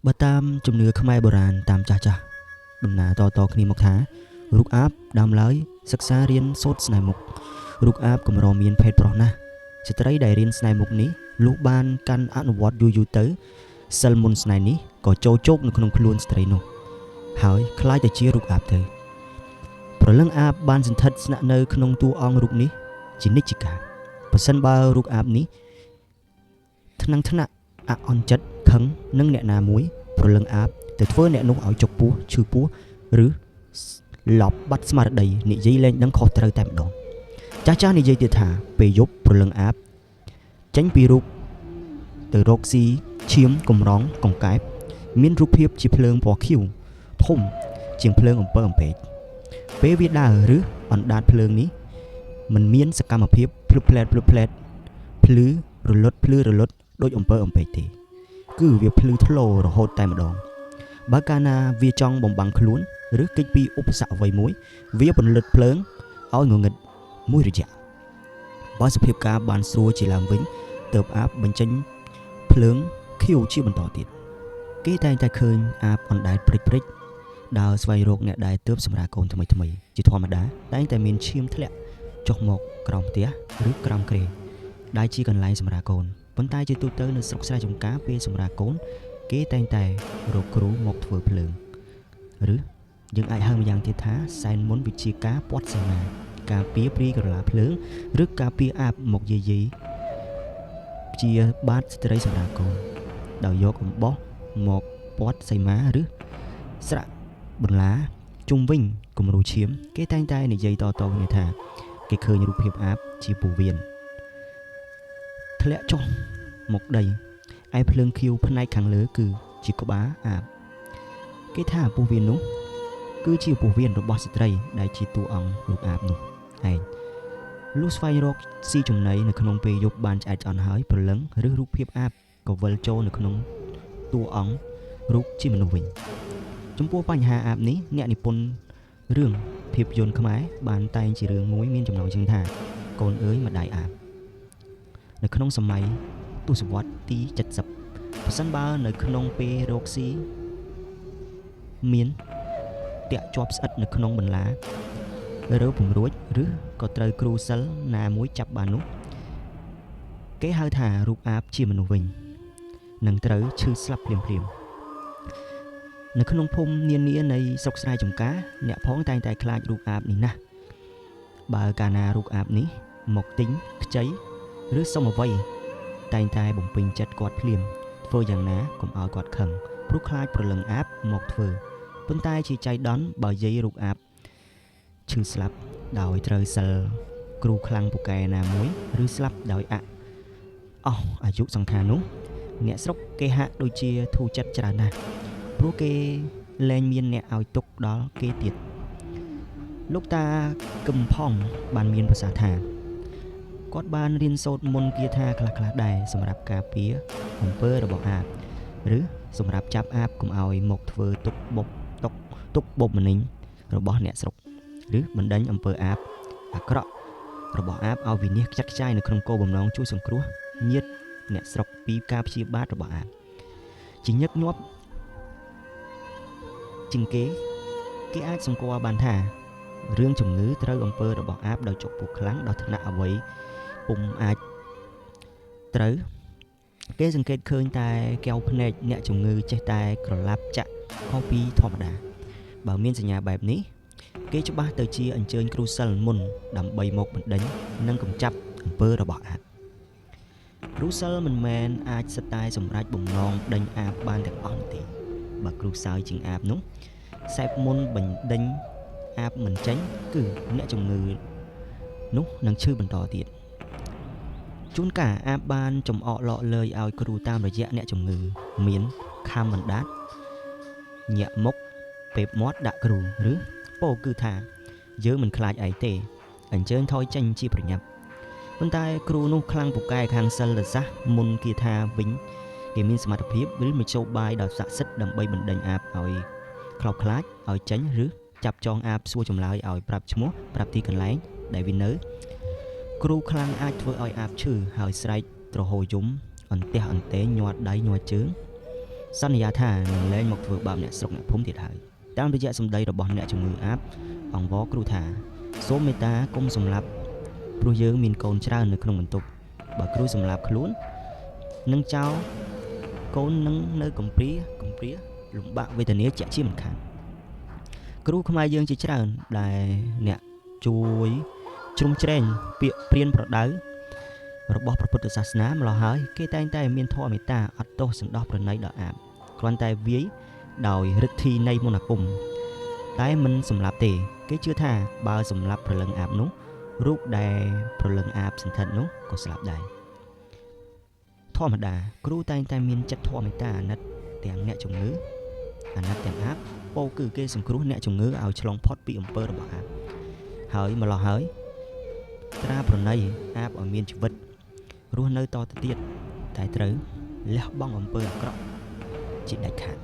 បើតាមជំនឿខ្មែរបុរាណតាមចាស់ចាស់ដំណើរតគ្នាមកថារូបអាបដើមឡើយសិក្សារៀនសូត្រស្នេហ៍មុខរូបអាបកម្រមានភេទប្រុសណាស់ស្ត្រីដែលរៀនស្នេហ៍មុខនេះលុះបានកាន់អនុវត្តយូរទៅសិលមុនស្នេហ៍នេះក៏ចូលជោគនៅក្នុងខ្លួនស្ត្រីនោះហើយខ្លាចទៅជារូបអាបទៅព្រលឹងអាបបានសន្ធិដ្ឋស្នាក់នៅក្នុងតួអង្គរូបនេះជានិច្ចកាលបើសិនបើរូបអាបនេះថ្នាក់អអន់ចិត្តខឹងនឹងអ្នកណាមួយព្រលឹងអាបទៅធ្វើអ្នកនោះឲ្យចុកពោះឈឺពោះឬឡប់បាត់ស្មារតីនិយាយលែងដឹងខុសត្រូវតែម្ដងចាស់និយាយទៀតថាពេលយប់ព្រលឹងអាបចេញពីរូបទៅរកស៊ីឈាមកំរងកង្កែបមានរូបភាពជាភ្លើងពណ៌ខៀវធំជាងភ្លើងអំពើអំពែកពេលវាដើរឬអណ្ដាតភ្លើងនេះมันមានសកម្មភាពភ្លុបផ្លែតភ្លឺរលត់ដូចអំពើអំពែកទេគឺវាភ្លឺធ្លោរហូតតែម្ដងបើកាលណាវាចង់បំបាំងខ្លួនឬគេចពីឧបសគ្គអ្វីមួយវាពន្លត់ភ្លើងឲ្យងងឹតមួយរយៈបើសភាពការបានស្រួលជាឡើងវិញទើបអាបបញ្ចេញភ្លើងខៀវជាបន្តទៀតគេតែងតែឃើញអាបអណ្ដែតព្រិចដើរស្វែងរកអ្នកដែលទើបសម្រាលកូនថ្មីជាធម្មតាតែងតែមានឈាមធ្លាក់ចុះមកក្រោមផ្ទះឬក្រោមគ្រែដែលជាកន្លែងសម្រាលកូនប៉ុន្តែជាទូទៅនៅស្រុកស្រែចម្ការពេលសម្រាលកូនគេតែងតែរកគ្រូមកធ្វើភ្លើងឬយើងអាចហៅម្យ៉ាងទៀតថាសែនមុនវិជាការពាត់សេនាការពារព្រីក្រឡាភ្លើងឬការពារអាបមកយាយជាបាតស្ត្រីសម្រាប់កូនដោយយកអំបោះមកពាត់សីមាឬស្រាក់បន្លាជុំវិញគំរូឈាមគេតែងតែនិយាយតគ្នាថាគេឃើញរូបភាពអាបជាពូវៀនធ្លាក់ចុះមកដីឯភ្លើងខៀវផ្នែកខាងលើគឺជាក្បាលអាបគេថាពូវៀននោះគឺជាពូវៀនរបស់ស្ត្រីដែលជាតួអង្គរូបអាបនោះឯងលុះស្វែងរកស៊ីចំណីនៅក្នុងពេលយប់បានឆ្អែតឆ្អន់ហើយព្រលឹងឬរូបភាពអាបក៏វិលចូលនៅក្នុងតួអង្គរូបជាមនុស្សវិញចំពោះបញ្ហាអាបនេះអ្នកនិពន្ធរឿងភាពយន្តខ្មែរបានតែងជារឿងមួយមានចំណងជើងថាកូនអើយម្ដាយអាបនៅក្នុងសម័យទសវត្សរ៍ទី70ប្រសិនបើនៅក្នុងពេលរកស៊ីមានតាក់ជាប់ស្អិតនៅក្នុងបន្លារើពំរួចឬក៏ត្រូវគ្រូសិលណាមួយចាប់បាននោះគេហៅថារូបអាបជាមនុស្សវិញនឹងត្រូវឈឺស្លាប់ភ្លាមនៅក្នុងភូមិនានានៃស្រុកស្រែចម្ការអ្នកផងតែងតែខ្លាចរូបអាបនេះណាស់បើកាលណារូបអាបនេះមកទិញខ្ចីឬសុំអ្វីតែងតែបំពេញចិត្តគាត់ភ្លាមធ្វើយ៉ាងណាកុំឲ្យគាត់ខឹងព្រោះខ្លាចប្រលឹងអាបមកធ្វើប៉ុន្តែជាចៃដន្យបើយាយរូបអាបឈឺស្លាប់ដោយត្រូវសិលគ្រូខ្លាំងពូកែណាមួយឬស្លាប់ដោយអស់អាយុសង្ខារនោះអ្នកស្រុកគេហាក់ដូចជាធូរចិត្តច្រើនណាស់ព្រោះគេលែងមានអ្នកឲ្យទុកដល់គេទៀតលោកតាកឹមផុងបានមានប្រសាសន៍ថាគាត់បានរៀនសូត្រមន្តគាថាខ្លះដែរសម្រាប់ការពារអំពើរបស់អាបឬសម្រាប់ចាប់អាបកុំឲ្យមកធ្វើទុកបុកម្នេញរបស់អ្នកស្រុកឬបណ្ដេញអំពើអាបអាក្រក់របស់អាបឲ្យវិនិច្ឆ័យខ្ចាយនៅក្នុងគោលបំណងជួយសង្គ្រោះញាតិអ្នកស្រុកពីការព្យាបាទរបស់អាបជាញឹកញាប់ជាងគេអាចសម្គាល់បានថារឿងជំងឺត្រូវអំពើរបស់អាបដោយចុកពោះខ្លាំងដល់ថ្នាក់អ្វីពុំអាចត្រូវគេសង្កេតឃើញតែកែវភ្នែកអ្នកជំងឺចេះតែក្រឡាប់ចាក់ខុសពីធម្មតាបើមានសញ្ញាបែបនេះគេច្បាស់ទៅជាអញ្ជើញគ្រូសិលមុនដើម្បីមកបណ្ដេញនិងកម្ចាត់អំពើរបស់អាបគ្រូសិលមិនមែនអាចសិតតែសម្រេចបំណងដេញអាបបានទាំងអស់ទេបើគ្រូសើជាងអាបនោះសែបមុនបណ្ដេញអាបមិនចេញគឺអ្នកជំងឺនោះនឹងឈឺបន្តទៀតជួនកាលអាបបានចំអកលក់លើយឲ្យគ្រូតាមរយៈអ្នកជំងឺមានខំបណ្ដាតញាក់មុខពេបមាត់ដាក់គ្រូឬពោគឺថាយើងមិនខ្លាចឯងទេអញ្ជើញថយចេញជាប្រញាប់ប៉ុន្តែគ្រូនោះខ្លាំងពូកែខាងសិលសាស្ត្រមុនគាថាវិញគេមានសមត្ថភាពឬមជ្ឈបាយដល់ស័ក្តិសិទ្ធិដើម្បីបណ្ដេញអាបឲ្យខ្លោចខ្លាចឲ្យចេញឬចាប់ចងអាបសួរចម្លើយឲ្យប្រាប់ឈ្មោះប្រាប់ទីកន្លែងដែលវានៅគ្រូខ្លាំងអាចធ្វើឲ្យអាបឈឺហើយស្រែកទ្រហោយំអន្ទះអន្ទែងញាត់ដៃញាត់ជើង សន្យាថានឹងលែងមកធ្វើបាបអ្នកស្រុកអ្នកភូមិទៀតហើយតាមរយៈសម្ដីរបស់អ្នកជំងឺអាបអង្វរគ្រូថាសូមមេត្តាកុំសម្លាប់ព្រោះយើងមានកូនច្រើននៅក្នុងបន្ទប់បើគ្រូសម្លាប់ខ្លួននឹងចោលកូននឹងនៅកំព្រាលំបាកវេទនាជាក់ជាមិនខានគ្រូខ្មែរយើងជាច្រើនដែលអ្នកជួយជ្រុំជ្រែងពាក្យព្រានប្រដៅរបស់ព្រះពុទ្ធសាសនាម្ល៉េះហើយគេតែងតែមានធម៌មេត្តាអត់ទោសសន្តោសប្រណីដល់អាបគ្រាន់តែវាយដោយឫទ្ធិនៃមន្តអាគមតែមិនសម្លាប់ទេគេជឿថាបើសម្លាប់ព្រលឹងអាបនោះរូបដែលព្រលឹងអាបសន្ធិដ្ឋនោះក៏ស្លាប់ដែរធម្មតាគ្រូតែងតែមានចិត្តធម៌មេត្តាអាណិតទាំងអ្នកជំងឺអាណិតទាំងអាបពោលគឺគេសង្គ្រោះអ្នកជំងឺឲ្យឆ្លងផុតពីអំពើរបស់អាបហើយម្ល៉េះហើយត្រាប្រណីអាបឲ្យមានជីវិតរស់នៅតទៅទៀតតែត្រូវលះបង់អំពើអាក្រក់ជាដាច់ខាត